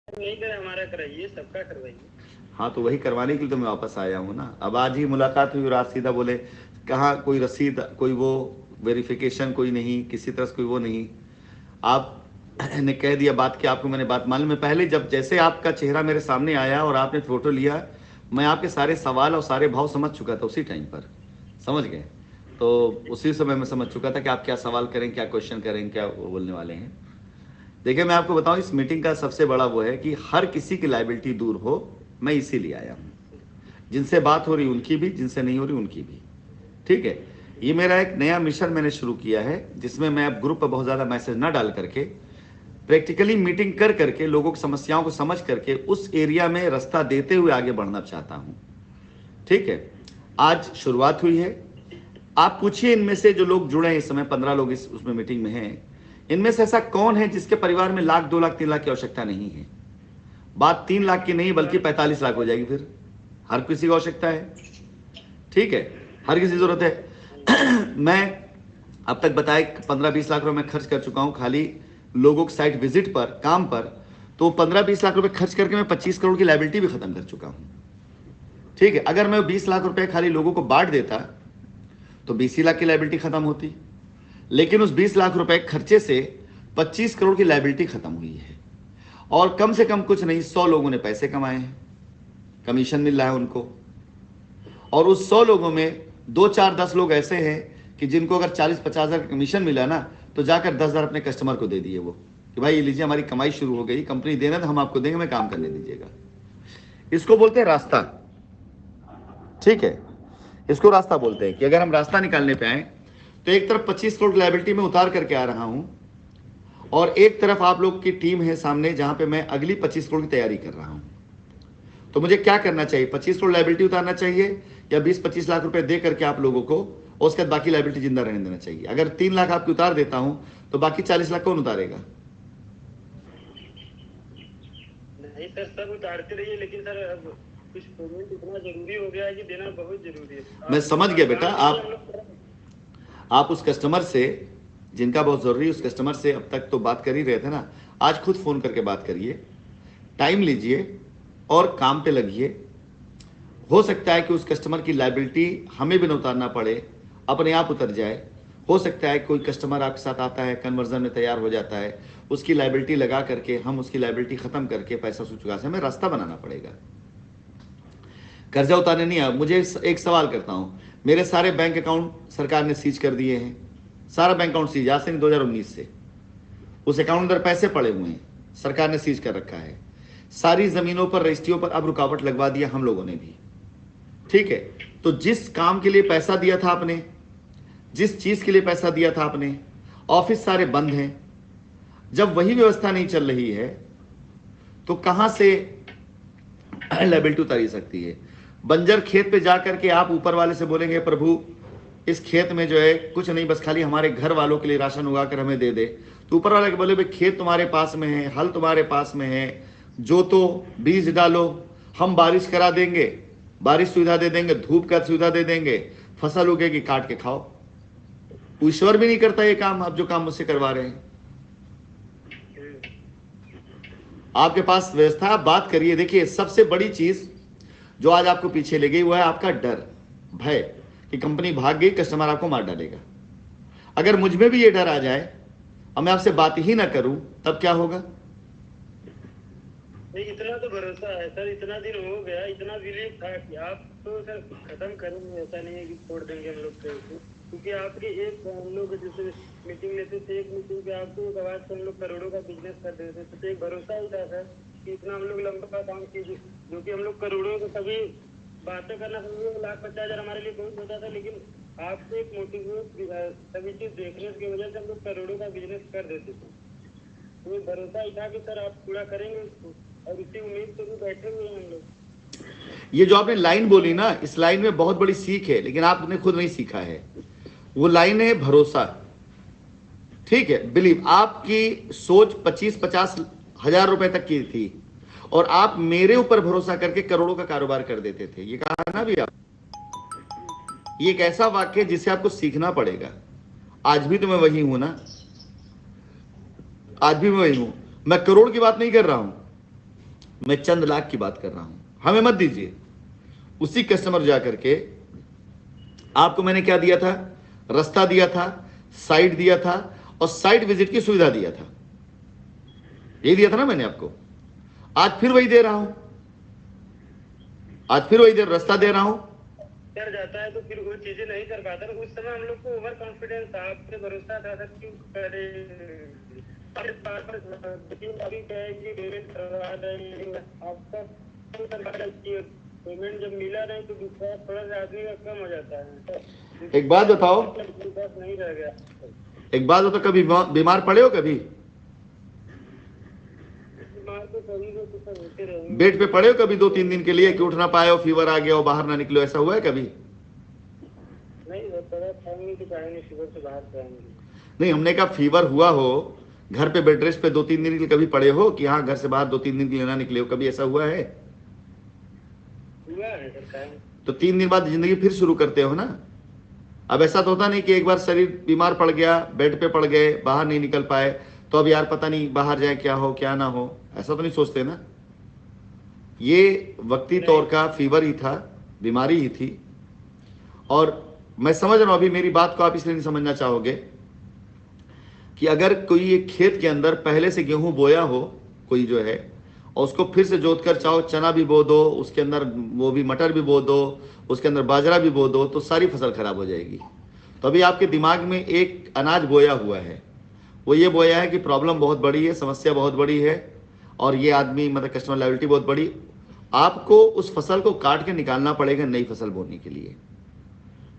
नहीं करें, हमारा कराइए, सबका करवाइए। हाँ तो वही करवाने के लिए तो मैं वापस आया हूँ ना। अब आज ही मुलाकात हुई और आज सीधा बोले कहाँ कोई रसीद, कोई वो वेरिफिकेशन, कोई नहीं, किसी तरह से कोई वो नहीं। आप ने कह दिया बात कि आपको मैंने बात मालूम है पहले, जब जैसे आपका चेहरा मेरे सामने आया और आपने फोटो लिया, मैं आपके सारे सवाल और सारे भाव समझ चुका था उसी टाइम पर, समझ गए। तो उसी समय मैं समझ चुका था कि आप क्या सवाल करें, क्या क्वेश्चन करें, क्या बोलने वाले हैं। देखिए मैं आपको बताऊं, इस मीटिंग का सबसे बड़ा वो है कि हर किसी की लाइबिलिटी दूर हो, मैं इसीलिए आया हूं। जिनसे बात हो रही उनकी भी, जिनसे नहीं हो रही उनकी भी। ठीक है, ये मेरा एक नया मिशन मैंने शुरू किया है, जिसमें मैं अब ग्रुप पर बहुत ज़्यादा मैसेज ना डाल करके प्रैक्टिकली मीटिंग कर करके लोगों की समस्याओं को समझ करके उस एरिया में रास्ता देते हुए आगे बढ़ना चाहता हूं। ठीक है, आज शुरुआत हुई है। आप पूछिए इनमें से जो लोग जुड़े हैं इस समय, 15 लोग इस उसमें मीटिंग में हैं, इनमें से ऐसा कौन है जिसके परिवार में लाख, 2 लाख, 3 लाख की आवश्यकता नहीं है। बात 3 लाख की नहीं बल्कि 45 लाख हो जाएगी। फिर हर किसी को आवश्यकता है। ठीक है, हर किसी की जरूरत है। मैं अब तक बताए 15-20 लाख रुपए मैं खर्च कर चुका हूं खाली लोगों की साइट विजिट पर, काम पर। तो 15-20 लाख रुपए खर्च करके मैं 25 करोड़ की लाइबिलिटी भी खत्म कर चुका हूं। ठीक है, अगर मैं 20 लाख रुपए खाली लोगों को बांट देता तो 20 ही लाख की लाइबिलिटी खत्म होती। लेकिन उस 20 लाख रुपए खर्चे से 25 करोड़ की लाइबिलिटी खत्म हुई है। और कम से कम कुछ नहीं, 100 लोगों ने पैसे कमाए हैं, कमीशन मिल रहा है उनको। और उस 100 लोगों में 2, 4, 10 लोग ऐसे हैं कि जिनको अगर 40-50 हज़ार का कमीशन मिला ना, तो जाकर 10 हज़ार अपने कस्टमर को दे दिए वो, कि भाई ये लीजिए हमारी कमाई शुरू हो गई, कंपनी देना तो हम आपको देंगे, मैं काम करने दीजिएगा। इसको बोलते हैं रास्ता। ठीक है, इसको रास्ता बोलते हैं कि अगर हम रास्ता निकालने पे आए तो एक तरफ 25 करोड़ लाइबिलिटी में उतार करके आ रहा हूं, और एक तरफ आप लोग की टीम है सामने जहां पे मैं अगली 25 करोड़ की तैयारी कर रहा हूं। तो मुझे क्या करना चाहिए, 25 करोड़ लाइबिलिटी उतारना चाहिए या 20-25 लाख रुपए दे करके आप लोगों को, और उसके बाद बाकी लाइबिलिटी जिंदा रहने देना चाहिए। अगर 3 लाख आपकी उतार देता हूं तो बाकी 40 लाख कौन उतारेगा? नहीं सर, सब उतारते रहिए, लेकिन सर अब कुछ पेमेंट इतना जरूरी हो गया है कि देना बहुत जरूरी है। मैं समझ गया बेटा। काम कीजिए, हम आप लोग करेंगे। आप उस कस्टमर से जिनका बहुत जरूरी है, उस कस्टमर से अब तक तो बात कर ही रहे थे ना, आज खुद फोन करके बात करिए, टाइम लीजिए और काम पे लगिए। हो सकता है कि उस कस्टमर की लाइबिलिटी हमें भी न उतारना पड़े, अपने आप उतर जाए। हो सकता है कोई कस्टमर आपके साथ आता है, कन्वर्जन में तैयार हो जाता है, उसकी लाइबिलिटी लगा करके हम उसकी लाइबिलिटी खत्म करके पैसा उसको चुका से हमें रास्ता बनाना पड़ेगा। कर्जा उतारने नहीं आया। मुझे एक सवाल करता हूं, मेरे सारे बैंक अकाउंट सरकार ने सीज कर दिए हैं, सारा बैंक अकाउंट सीज, आज से नहीं 2019 से। उस अकाउंट अंदर पैसे पड़े हुए हैं, सरकार ने सीज कर रखा है। सारी जमीनों पर, रजिस्ट्रियों पर अब रुकावट लगवा दिया हम लोगों ने भी। ठीक है, तो जिस काम के लिए पैसा दिया था आपने, जिस चीज के लिए पैसा दिया था आपने, ऑफिस सारे बंद हैं। जब वही व्यवस्था नहीं चल रही है तो कहां से लाइबिलिटी उतारी सकती है? बंजर खेत पे जाकर के आप ऊपर वाले से बोलेंगे प्रभु इस खेत में जो है कुछ नहीं, बस खाली हमारे घर वालों के लिए राशन उगा कर हमें दे दे। तो ऊपर वाले के बोले भाई खेत तुम्हारे पास में है, हल तुम्हारे पास में है, जोतो, बीज डालो, हम बारिश करा देंगे, बारिश सुविधा दे देंगे, धूप का सुविधा दे देंगे, फसल उगेगी, काट के खाओ। ईश्वर भी नहीं करता ये काम, आप जो काम मुझसे करवा रहे हैं। आपके पास व्यवस्था, आप बात करिए। देखिए सबसे बड़ी चीज जो आज आपको पीछे ले गई वो है आपका डर, भय कि कंपनी भाग गई, कस्टमर आपको मार डालेगा। अगर मुझ में भी ये डर आ जाए और मैं आपसे बात ही ना करूं तब क्या होगा? नहीं, इतना तो भरोसा है सर, इतना दिन हो गया, इतना बिलीव था कि आप तो सर खत्म करेंगे। ऐसा नहीं है कि छोड़ देंगे हम लोग को, क्योंकि आपके एक हम लोग जैसे मीटिंग लेते थे, एक मीटिंग पे आपको एक आवाज से हम लोग करोड़ों का बिजनेस कर देते थे। तो एक भरोसा ही था सर कि इतना हम लोग लंबा काम कीजिए, जो कि हम लोग करोड़ों को कभी बातें करना समझिए 1,50,000 हमारे लिए बहुत होता था, लेकिन आपसे एक मोटिवेट सभी चीज देखने की वजह से हम लोग करोड़ों का बिजनेस कर देते थे। तो भरोसा ही था कि सर आप पूरा करेंगे उसको, और इसी उम्मीद से भी बैठे हुए हैं हम लोग। ये जो आपने लाइन बोली ना, इस लाइन में बहुत बड़ी सीख है, लेकिन आपने खुद नहीं सीखा है। वो लाइन है भरोसा। ठीक है, बिलीव। आपकी सोच 25-50 हजार रुपए तक की थी और आप मेरे ऊपर भरोसा करके करोड़ों का कारोबार कर देते थे। ये कहा ना भी आप, ये एक ऐसा वाक्य है जिसे आपको सीखना पड़ेगा। आज भी तो मैं वही हूं ना, आज भी मैं वही हूं। मैं करोड़ की बात नहीं कर रहा हूं, मैं चंद लाख की बात कर रहा हूं, हमें मत दीजिए। उसी कस्टमर जाकर के आपको मैंने क्या दिया था, रास्ता दिया था, साइट दिया था और साइट विजिट की सुविधा दिया था, ये दिया था ना मैंने आपको। आज फिर वही दे रहा हूं, आज फिर वही रास्ता दे रहा हूं। कर जाता है तो फिर वो चीजें नहीं कर पाता ना। उस समय हम लोग को ओवर कॉन्फिडेंस था, आप पे भरोसा था सर, क्यों करे अभी क्या है कि पेमेंट करवा रहे आपका पेमेंट जब मिला नहीं तो विश्वास थोड़ा सा आदमी का कम हो जाता है। एक बात बताओ, विश्वास नहीं रह गया। एक बात बताओ, कभी बीमार पड़े हो? कभी बीमार तो सभी को तो सर होते रहेंगे। बेड पे पड़े हो कभी 2-3 दिन के लिए कि उठ ना पाए हो, फीवर आ गया हो, बाहर ना निकलो, ऐसा हुआ है कभी? नहीं होता, खाएंगे तो चाहेंगे फीवर से बाहर जाएंगे। नहीं, हमने कहा फीवर हुआ हो, घर पे बेड रेस्ट पे 2-3 दिन के लिए कभी पड़े हो कि हाँ घर से बाहर 2-3 दिन के लिए ना निकले हो, कभी ऐसा हुआ है? हुआ है सर। तो 3 दिन बाद जिंदगी फिर शुरू करते हो ना। अब ऐसा तो होता नहीं कि एक बार शरीर बीमार पड़ गया, बेड पे पड़ गए, बाहर नहीं निकल पाए तो अब यार पता नहीं बाहर जाए क्या हो क्या ना हो, ऐसा तो नहीं सोचते ना। ये वक्ती तौर का फीवर ही था, बीमारी ही थी। और मैं समझ रहा हूं, अभी मेरी बात को आप इसलिए नहीं समझना चाहोगे कि अगर कोई एक खेत के अंदर पहले से गेहूं बोया हो कोई जो है, और उसको फिर से जोत कर चाहो चना भी बो दो, उसके अंदर वो भी मटर भी बो दो, उसके अंदर बाजरा भी बो दो, तो सारी फसल खराब हो जाएगी। तो अभी आपके दिमाग में एक अनाज बोया हुआ है, वो ये बोया है कि प्रॉब्लम बहुत बड़ी है, समस्या बहुत बड़ी है और ये आदमी मतलब कस्टमर लायबिलिटी बहुत बड़ी। आपको उस फसल को काट के निकालना पड़ेगा नई फसल बोने के लिए।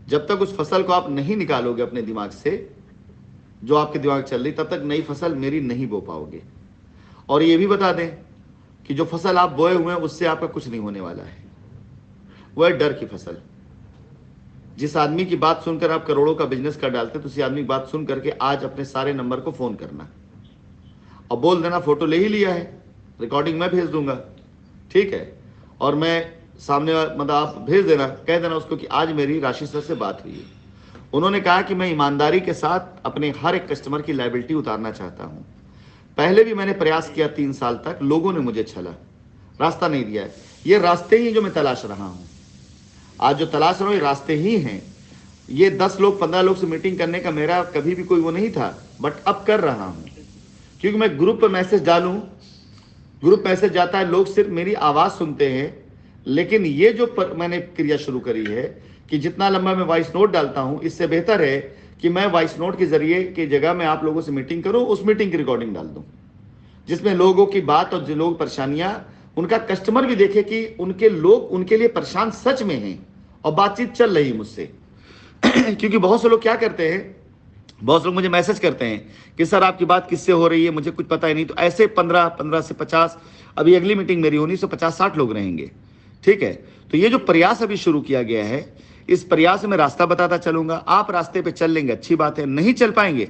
जब तक उस फसल को आप नहीं निकालोगे अपने दिमाग से, जो आपके दिमाग चल रही, तब तक नई फसल मेरी नहीं बो पाओगे। और ये भी बता दें कि जो फसल आप बोए हुए हैं उससे आपका कुछ नहीं होने वाला है, वह डर की फसल। जिस आदमी की बात सुनकर आप करोड़ों का बिजनेस कर डालते, तो उसी आदमी की बात सुन करके आज अपने सारे नंबर को फोन करना और बोल देना फोटो ले ही लिया है, रिकॉर्डिंग मैं भेज दूंगा, ठीक है, और मैं सामने मतलब आप भेज देना, कह देना उसको कि आज मेरी राशि सर से बात हुई है, उन्होंने कहा कि मैं ईमानदारी के साथ अपने हर एक कस्टमर की लायबिलिटी उतारना चाहता हूं। पहले भी मैंने प्रयास किया 3 साल तक, लोगों ने मुझे छला, रास्ता नहीं दिया है। ये रास्ते ही जो मैं तलाश रहा हूं, आज जो तलाश रहा हूं ये रास्ते ही हैं। ये 10 लोग 15 लोग से मीटिंग करने का मेरा कभी भी कोई वो नहीं था, बट अब कर रहा हूं क्योंकि मैं ग्रुप पर मैसेज डालूं, ग्रुप मैसेज जाता है, लोग सिर्फ मेरी आवाज सुनते हैं। लेकिन ये जो मैंने क्रिया शुरू करी है कि जितना लंबा मैं वॉइस नोट डालता हूं, इससे बेहतर है कि मैं वॉइस नोट के जरिए की जगह मैं आप लोगों से मीटिंग करूं, उस मीटिंग की रिकॉर्डिंग डाल दूं, जिसमें लोगों की बात और जो लोग परेशानियां, उनका कस्टमर भी देखे कि उनके लोग उनके लिए परेशान सच में हैं और बातचीत चल रही मुझसे। क्योंकि बहुत से लोग क्या करते हैं, बहुत से लोग मुझे मैसेज करते हैं कि सर आपकी बात किससे हो रही है, मुझे कुछ पता ही नहीं। तो ऐसे 15 से 50, अभी अगली मीटिंग मेरी होनी, 150-60 लोग रहेंगे, ठीक है। तो ये जो प्रयास अभी शुरू किया गया है, इस प्रयास में रास्ता बताता चलूंगा। आप रास्ते पे चल लेंगे, अच्छी बात है, नहीं चल पाएंगे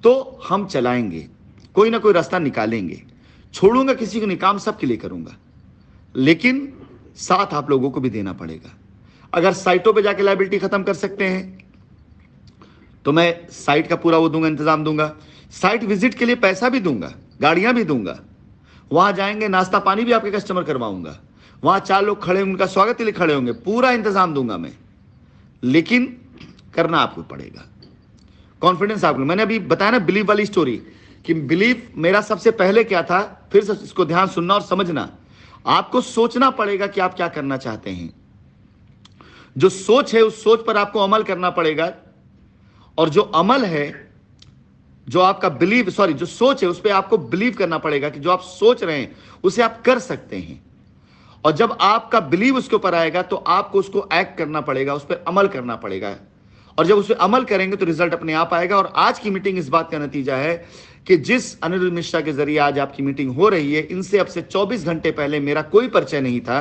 तो हम चलाएंगे, कोई ना कोई रास्ता निकालेंगे। छोड़ूंगा किसी को नहीं, काम सबके लिए करूंगा, लेकिन साथ आप लोगों को भी देना पड़ेगा। अगर साइटों पे जाके लायबिलिटी खत्म कर सकते हैं तो मैं साइट का पूरा वो दूंगा, इंतजाम दूंगा। साइट विजिट के लिए पैसा भी दूंगा, गाड़ियां भी दूंगा, वहां जाएंगे, नाश्ता पानी भी आपके कस्टमर करवाऊंगा, वहां 4 लोग खड़े होंगे, उनका स्वागत के लिए खड़े होंगे, पूरा इंतजाम दूंगा मैं। लेकिन करना आपको पड़ेगा, कॉन्फिडेंस आपको। मैंने अभी बताया ना बिलीव वाली स्टोरी, कि बिलीव मेरा सबसे पहले क्या था, फिर से इसको ध्यान सुनना और समझना। आपको सोचना पड़ेगा कि आप क्या करना चाहते हैं। जो सोच है उस सोच पर आपको अमल करना पड़ेगा, और जो अमल है, जो आपका बिलीव, सॉरी जो सोच है उस पर आपको बिलीव करना पड़ेगा कि जो आप सोच रहे हैं उसे आप कर सकते हैं। और जब आपका बिलीव उसके ऊपर आएगा तो आपको उसको एक्ट करना पड़ेगा, उस पर अमल करना पड़ेगा। और जब उस पर अमल करेंगे तो रिजल्ट अपने आप आएगा। और आज की मीटिंग इस बात का नतीजा है कि जिस अनिरुद्ध मिश्रा के जरिए आज आपकी मीटिंग हो रही है, इनसे अब से 24 घंटे पहले मेरा कोई परिचय नहीं था।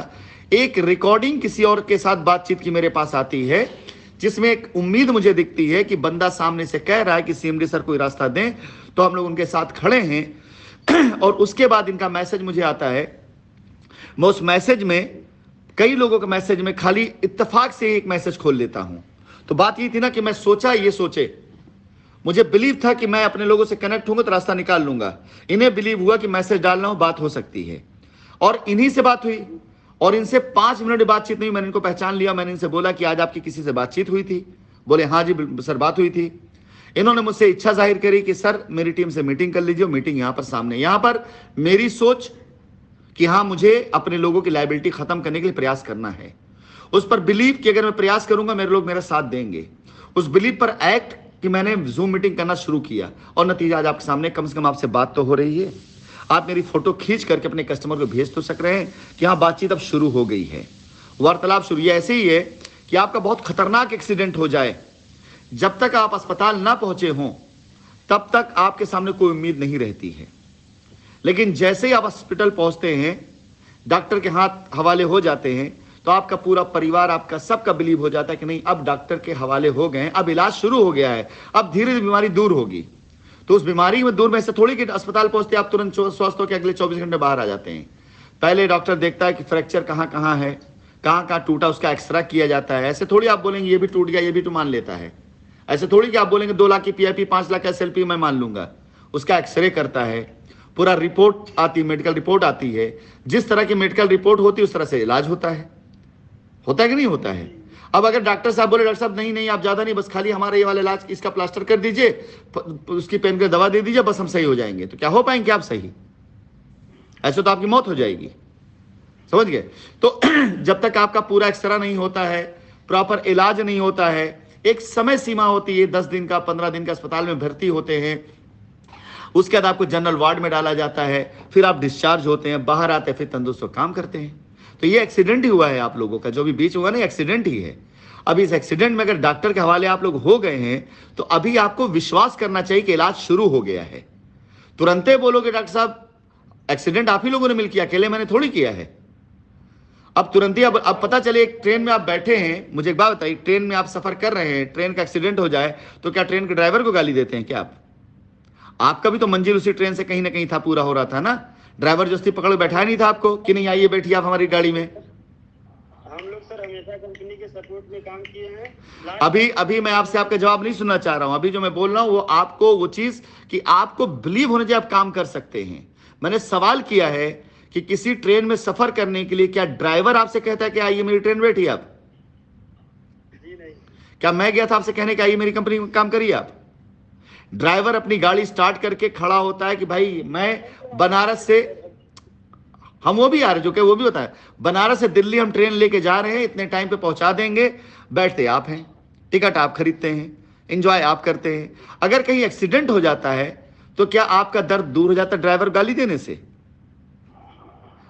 एक रिकॉर्डिंग किसी और के साथ बातचीत की मेरे पास आती है, जिसमें एक उम्मीद मुझे दिखती है कि बंदा सामने से कह रहा है कि सीएमडी सर कोई रास्ता दें, तो हम लोग उनके साथ खड़े हैं। और उसके बाद इनका मैसेज मुझे आता है। मैं उस मैसेज में, कई लोगों के मैसेज में खाली इत्तेफाक से एक मैसेज खोल लेता हूं। तो बात ये थी ना कि मैं सोचा, ये सोचे, मुझे बिलीव था कि मैं अपने लोगों से कनेक्ट होऊंगा तो रास्ता निकाल लूंगा। इन्हें बिलीव हुआ कि मैसेज डाल रहा हूं, बात हो सकती है। और इन्हीं से बात हुई, और इनसे 5 मिनट बातचीत नहीं, मैंने इनको पहचान लिया। मैंने इनसे बोला कि आज आपकी किसी से बातचीत हुई थी? बोले हाँ जी सर बात हुई थी। इन्होंने मुझसे इच्छा जाहिर करी कि सर मेरी टीम से मीटिंग कर लीजिए। मीटिंग यहां पर सामने, यहां पर मेरी सोच कि हाँ मुझे अपने लोगों की लायबिलिटी खत्म करने के लिए प्रयास करना है, उस पर बिलीव कि अगर मैं प्रयास करूंगा मेरे लोग मेरा साथ देंगे, उस बिलीव पर एक्ट कि मैंने जूम मीटिंग करना शुरू किया, और नतीजा आज आपके सामने। कम से कम आपसे बात तो हो रही है, आप मेरी फोटो खींच करके अपने कस्टमर को भेज तो सक रहे हैं कि हाँ बातचीत अब शुरू हो गई है, वार्तालाप शुरू। ये ऐसे ही है कि आपका बहुत खतरनाक एक्सीडेंट हो जाए, जब तक आप अस्पताल ना पहुंचे हों तब तक आपके सामने कोई उम्मीद नहीं रहती है, लेकिन जैसे ही आप हॉस्पिटल पहुंचते हैं, डॉक्टर के हाथ हवाले हो जाते हैं, तो आपका पूरा परिवार, आपका सबका बिलीव हो जाता है कि नहीं अब डॉक्टर के हवाले हो गए हैं, अब इलाज शुरू हो गया है, अब धीरे धीरे बीमारी दूर होगी। तो उस बीमारी में दूर में से थोड़ी कि अस्पताल पहुंचते आप तुरंत स्वस्थ होकर अगले 24 घंटे बाहर आ जाते हैं। पहले डॉक्टर देखता है कि फ्रैक्चर कहाँ कहाँ है, कहाँ कहाँ टूटा, उसका एक्सरे किया जाता है। ऐसे थोड़ी आप बोलेंगे ये भी टूट गया, ये भी तो मान लेता है। ऐसे थोड़ी कि आप बोलेंगे 2 लाख की PIP 5 लाख SLP मैं मान लूंगा। उसका एक्सरे करता है, पूरा रिपोर्ट आती, मेडिकल रिपोर्ट आती है। जिस तरह की मेडिकल रिपोर्ट होती है उस तरह से इलाज होता है कि नहीं होता है। अब अगर डॉक्टर साहब बोले डॉक्टर साहब नहीं नहीं आप ज्यादा नहीं, बस खाली हमारा ये वाला इलाज, इसका प्लास्टर कर दीजिए, उसकी पेन की दवा दे दीजिए, बस हम सही हो जाएंगे, तो क्या हो पाएंगे आप सही? ऐसे तो आपकी मौत हो जाएगी, समझ गए? तो जब तक आपका पूरा एक्सरा नहीं होता है, प्रॉपर इलाज नहीं होता है, एक समय सीमा होती है 10 दिन का, 15 दिन का अस्पताल में भर्ती होते हैं, उसके बाद आपको जनरल वार्ड में डाला जाता है, फिर आप डिस्चार्ज होते हैं, बाहर आते हैं, फिर तंदुरुस्त काम करते हैं। तो ये एक्सीडेंट ही हुआ है आप लोगों का, जो भी बीच हुआ ना एक्सीडेंट ही है। अब इस एक्सीडेंट में अगर डॉक्टर के हवाले आप लोग हो गए हैं तो अभी आपको विश्वास करना चाहिए कि इलाज शुरू हो गया है। तुरंत बोलोगे डॉक्टर साहब एक्सीडेंट आप ही लोगों ने मिल किया, अकेले मैंने थोड़ी किया है। अब तुरंत ही अब पता चले एक ट्रेन में आप बैठे हैं, मुझे एक बात बताइए, ट्रेन में आप सफर कर रहे हैं, ट्रेन का एक्सीडेंट हो जाए तो क्या ट्रेन के ड्राइवर को गाली देते हैं क्या आप? आपका भी तो मंजिल उसी ट्रेन से कहीं ना कहीं था, पूरा हो रहा था ना। ड्राइवर जस्ती पकड़ बैठाया नहीं था आपको कि नहीं आइए बैठिए आप हमारी गाड़ी में। हम लोग सर हमेशा कंपनी के सपोर्ट में काम किए हैं। अभी मैं आपसे आपका जवाब नहीं सुनना चाह रहा हूं। अभी जो मैं बोल रहा हूं वो आपको वो चीज कि आपको बिलीव होने चाहिए आप काम कर सकते हैं। मैंने सवाल किया है कि किसी ट्रेन में सफर करने के लिए क्या ड्राइवर आपसे कहता है कि आइए मेरी ट्रेन बैठिए आप? जी नहीं। क्या मैं गया था आपसे कहने कि आइए मेरी कंपनी में काम करिए आप? ड्राइवर अपनी गाड़ी स्टार्ट करके खड़ा होता है कि भाई मैं बनारस से, हम वो भी आ रहे जो कि वो भी होता है, बनारस से दिल्ली हम ट्रेन लेके जा रहे हैं, इतने टाइम पे पहुंचा देंगे, बैठते आप हैं, टिकट आप खरीदते हैं, एंजॉय आप करते हैं। अगर कहीं एक्सीडेंट हो जाता है तो क्या आपका दर्द दूर हो जाता है ड्राइवर गाली देने से?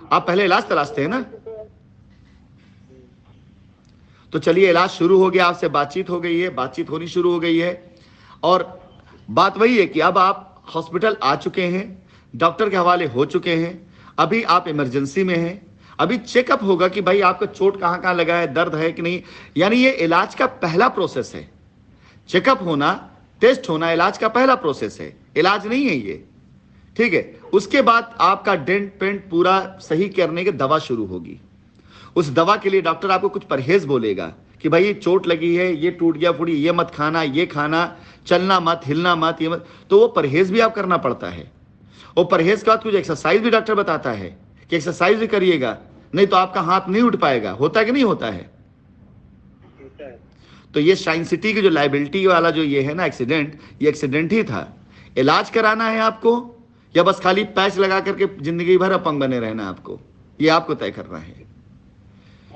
आप पहले इलाज तलाशते हैं ना। तो चलिए इलाज शुरू हो गया, आपसे बातचीत हो गई है, बातचीत होनी शुरू हो गई है, और बात वही है कि अब आप हॉस्पिटल आ चुके हैं, डॉक्टर के हवाले हो चुके हैं, अभी आप इमरजेंसी में हैं, अभी चेकअप होगा कि भाई आपको चोट कहां कहां लगा है, दर्द है कि नहीं। यानी ये इलाज का पहला प्रोसेस है, चेकअप होना, टेस्ट होना इलाज का पहला प्रोसेस है, इलाज नहीं है ये, ठीक है। उसके बाद आपका डेंट पेंट पूरा सही करने की दवा शुरू होगी। उस दवा के लिए डॉक्टर आपको कुछ परहेज बोलेगा कि भाई ये चोट लगी है, ये टूट गया फूटी, ये मत खाना, ये खाना, चलना मत, हिलना मत, ये मत। तो वो परहेज भी आप करना पड़ता है। वो परहेज के बाद कुछ एक्सरसाइज भी डॉक्टर बताता है कि एक्सरसाइज भी करिएगा, नहीं तो आपका हाथ नहीं उठ पाएगा। होता है कि नहीं होता है? तो ये शाइन सिटी की जो लाइबिलिटी वाला जो ये है ना एक्सीडेंट, ये एक्सीडेंट ही था। इलाज कराना है आपको या बस खाली पैच लगा करके जिंदगी भर अपंग बने रहना आपको, ये आपको तय करना है।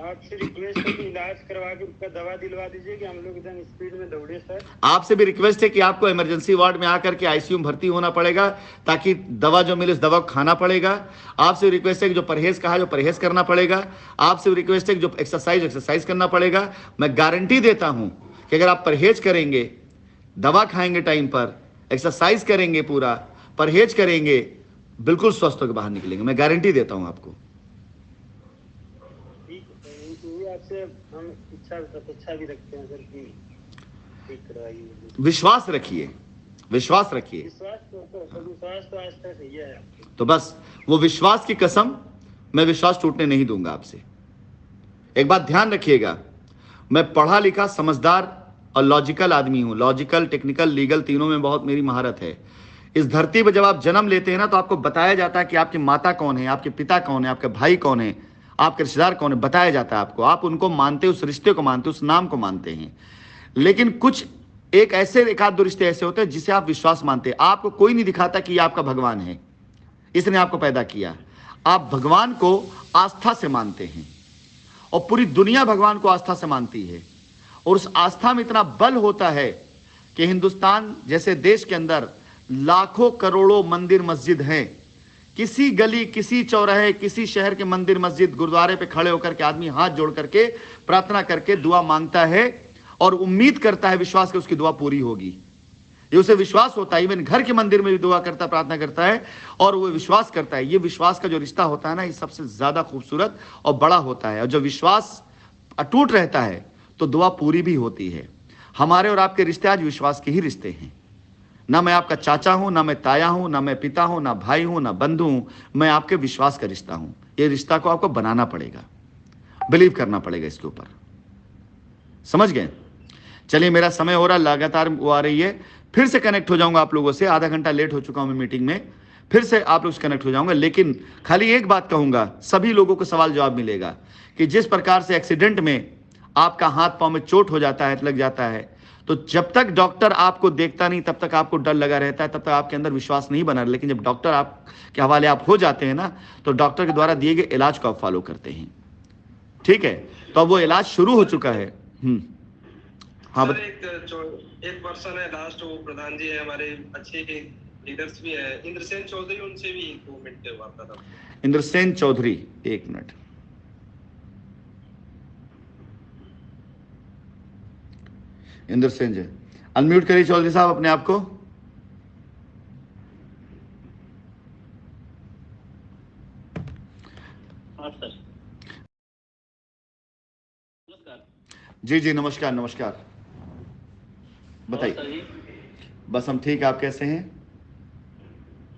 आपसे रिक्वेस्ट है कि इलाज करवा के उसका दवा दिलवा दीजिए कि हम लोग एकदम स्पीड में दौड़े सर। आपसे भी रिक्वेस्ट है कि आपको इमरजेंसी वार्ड में आकर के ICU में भर्ती होना पड़ेगा, ताकि दवा जो मिले उस दवा को खाना पड़ेगा। आपसे रिक्वेस्ट है कि जो परहेज कहा जो परहेज करना पड़ेगा। आपसे रिक्वेस्ट है कि जो एक्सरसाइज करना पड़ेगा। मैं गारंटी देता हूं कि अगर आप परहेज करेंगे, दवा खाएंगे टाइम पर, एक्सरसाइज करेंगे, पूरा परहेज करेंगे, बिल्कुल स्वस्थ होकर बाहर निकलेंगे। मैं गारंटी देता हूं आपको। आपसे हम अपेक्षा भी रखते हैं सर कि ठीक करवाइए। विश्वास रखिए, विश्वास रखिए। विश्वास तो आज तक सही है। तो बस वो विश्वास की कसम, मैं विश्वास टूटने नहीं दूंगा आपसे। एक बात ध्यान रखिएगा, मैं पढ़ा लिखा, समझदार और लॉजिकल आदमी हूं। लॉजिकल, टेक्निकल, लीगल तीनों में बहुत मेरी महारत है। इस धरती पर जब आप जन्म लेते हैं ना, तो आपको बताया जाता है कि आपकी माता कौन है, आपके पिता कौन है, आपके भाई कौन है, आपके रिश्तेदार कौन है, बताया जाता है आपको। आप उनको मानते, उस रिश्ते को मानते, उस नाम को मानते हैं। लेकिन कुछ एक आध दो रिश्ते ऐसे होते हैं जिसे आप विश्वास मानते हैं। आपको कोई नहीं दिखाता कि ये आपका भगवान है, इसने आपको पैदा किया। आप भगवान को आस्था से मानते हैं, और पूरी दुनिया भगवान को आस्था से मानती है। और उस आस्था में इतना बल होता है कि हिंदुस्तान जैसे देश के अंदर लाखों करोड़ों मंदिर मस्जिद हैं। किसी गली, किसी चौराहे, किसी शहर के मंदिर मस्जिद गुरुद्वारे पे खड़े होकर के आदमी हाथ जोड़ करके प्रार्थना करके दुआ मांगता है और उम्मीद करता है, विश्वास कि उसकी दुआ पूरी होगी। ये उसे विश्वास होता है। इवन घर के मंदिर में भी दुआ करता, प्रार्थना करता है और वो विश्वास करता है। ये विश्वास का जो रिश्ता होता है ना, ये सबसे ज्यादा खूबसूरत और बड़ा होता है। और जब विश्वास अटूट रहता है तो दुआ पूरी भी होती है। हमारे और आपके रिश्ते आज विश्वास के ही रिश्ते हैं। ना मैं आपका चाचा हूं, ना मैं ताया हूं, ना मैं पिता हूं, ना भाई हूं, ना बंधु हूं। मैं आपके विश्वास का रिश्ता हूं। ये रिश्ता को आपको बनाना पड़ेगा, बिलीव करना पड़ेगा इसके ऊपर। समझ गए? चलिए, मेरा समय हो रहा, लगातार वो आ रही है। फिर से कनेक्ट हो जाऊंगा आप लोगों से। आधा घंटा लेट हो चुका हूं मैं मीटिंग में, फिर से आप लोग से कनेक्ट हो जाऊंगा। लेकिन खाली एक बात कहूंगा, सभी लोगों को सवाल जवाब मिलेगा कि जिस प्रकार से एक्सीडेंट में आपका हाथ पांव में चोट हो जाता है, लग जाता है, तो जब तक डॉक्टर आपको देखता नहीं तब तक आपको डर लगा रहता है, तब तक आपके अंदर विश्वास नहीं बना। लेकिन जब डॉक्टर आपके हवाले आप हो जाते हैं ना, तो डॉक्टर के द्वारा दिए गए इलाज को आप फॉलो करते हैं। ठीक है, तो अब वो इलाज शुरू हो चुका है। हाँ, सर, एक पर्सन है लास्ट, वो प्रधान जी है, हमारे अच्छे लीडर्स भी है, इंद्रसेन चौधरी, उनसे भी 2 मिनट के वार्ता था। इंद्रसेन चौधरी, 1 मिनट। इंद्रसेन जी, अनम्यूट करिए चौधरी साहब अपने आप को। हाँ सर, नमस्कार। जी जी, नमस्कार नमस्कार, बताइए। सर जी, बस हम ठीक, आप कैसे हैं?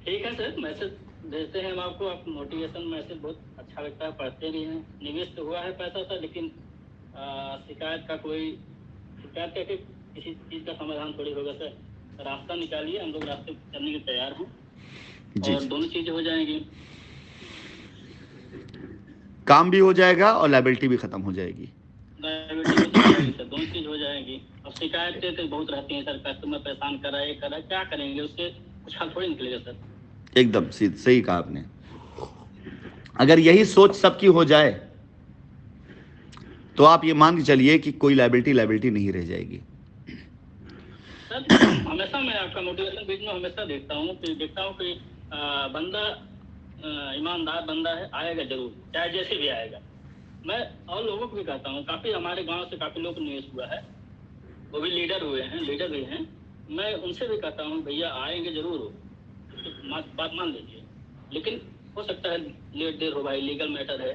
ठीक है सर। मैसेज भेजते हैं हम आपको, आप मोटिवेशन मैसेज बहुत अच्छा लगता है, पढ़ते भी हैं। निवेश तो हुआ है पैसा सर, लेकिन शिकायत करके किसी चीज़ का समाधान थोड़ी होगा सर। रास्ता निकालिए, हम लोग रास्ते करने के तैयार हैं, और दोनों चीज़ें हो जाएंगी। काम भी हो जाएगा और लायबिलिटी भी खत्म हो जाएगी। लायबिलिटी भी हो जाएगी सर, दोनों चीज़ हो जाएगी। अब शिकायतें तो बहुत रहती हैं सर, कस्टमर परेशान कर रहा है, ये कर रहा है, क्या करेंगे? उससे कुछ हल थोड़ी निकलेगा सर। एकदम सही कहा आपने। अगर यही सोच सबकी हो जाए तो आप ये मान के चलिए कि कोई लायबिलिटी नहीं रह जाएगी। सर, हमेशा मैं आपका मोटिवेशन वीडियो हमेशा देखता हूँ कि बंदा ईमानदार बंदा है, आएगा जरूर, चाहे जैसे भी आएगा। मैं और लोगों को भी कहता हूँ, काफी हमारे गांव से काफी लोग निवेश हुआ है, वो भी लीडर भी हैं। मैं उनसे भी कहता हूँ, भैया आएंगे जरूर, हो बात मान लीजिए, लेकिन हो सकता है लेट देर हो भाई, लीगल मैटर है।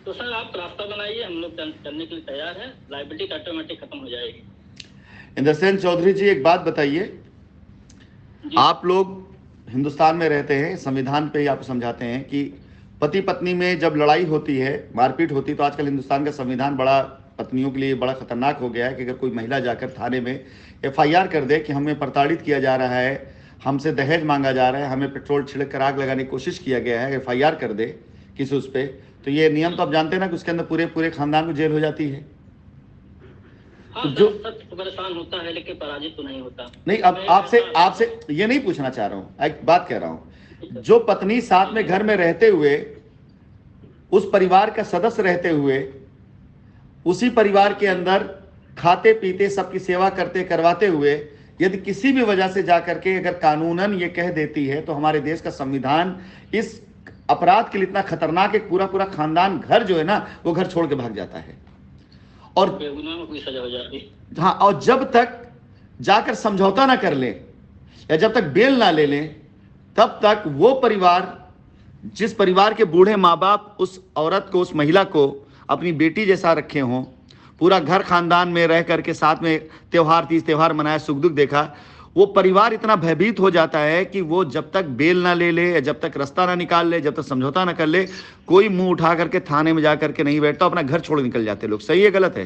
तो सर आप रास्ता बनाइए, हम लोग करने के लिए तैयार हैं। लायबिलिटी ऑटोमेटिक खत्म हो जाएगी। इंद्रसेन चौधरी जी, एक बात बताइए, आप लोग हिंदुस्तान में रहते हैं, संविधान पे ही आप समझाते हैं कि पति पत्नी में जब लड़ाई होती है, मारपीट होती है, तो आजकल हिंदुस्तान का संविधान बड़ा पत्नियों के लिए बड़ा खतरनाक हो गया है कि अगर कोई महिला जाकर थाने में FIR कर दे कि हमें प्रताड़ित किया जा रहा है, हमसे दहेज मांगा जा रहा है, हमें पेट्रोल छिड़क कर आग लगाने की कोशिश किया गया है, FIR कर दे किसी उस पर, तो ये नियम तो आप जानते हैं ना कि उसके अंदर पूरे खानदान को जेल हो जाती है। हाँ, तो जो परेशान होता है लेकिन पराजित तो नहीं होता। नहीं, अब आपसे ये नहीं पूछना चाह रहा हूं, एक बात कह रहा हूं, जो पत्नी साथ में घर में रहते हुए, उस परिवार का सदस्य रहते हुए, उसी परिवार के अंदर खाते पीते सबकी सेवा करते करवाते हुए, यदि किसी भी वजह से जाकर के अगर कानूनन ये कह देती है, तो हमारे देश का संविधान इस अपराध के लिए इतना खतरनाक है, पूरा खानदान, घर जो है ना, वो घर छोड़ के भाग जाता है। और कोई सजा हो जाती है। हाँ, और जब तक जाकर समझौता ना कर ले या जब तक बेल ना ले लें, तब तक वो परिवार, जिस परिवार के बूढ़े माँ बाप उस औरत को, उस महिला को अपनी बेटी जैसा रखे हों, पूरा घर खानदान में रह करके साथ में तीज त्योहार मनाया, सुख दुख देखा, वो परिवार इतना भयभीत हो जाता है कि वो जब तक बेल ना ले ले या जब तक रास्ता ना निकाल ले, जब तक समझौता ना कर ले, कोई मुंह उठा करके थाने में जा करके नहीं बैठता, अपना घर छोड़ निकल जाते लोग। सही है गलत है?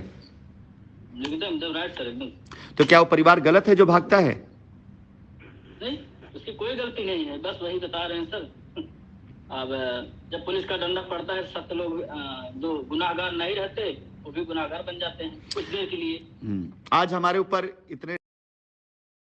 एकदम राइट सर, एकदम। तो क्या वो परिवार गलत है जो भागता है? कोई गलती नहीं है, बस वही बता रहे हैं सर। अब जब पुलिस का डंडा पड़ता है, 7 लोग जो गुनाहगार नहीं रहते वो भी गुनाहगार बन जाते हैं कुछ देर के लिए। आज हमारे ऊपर इतने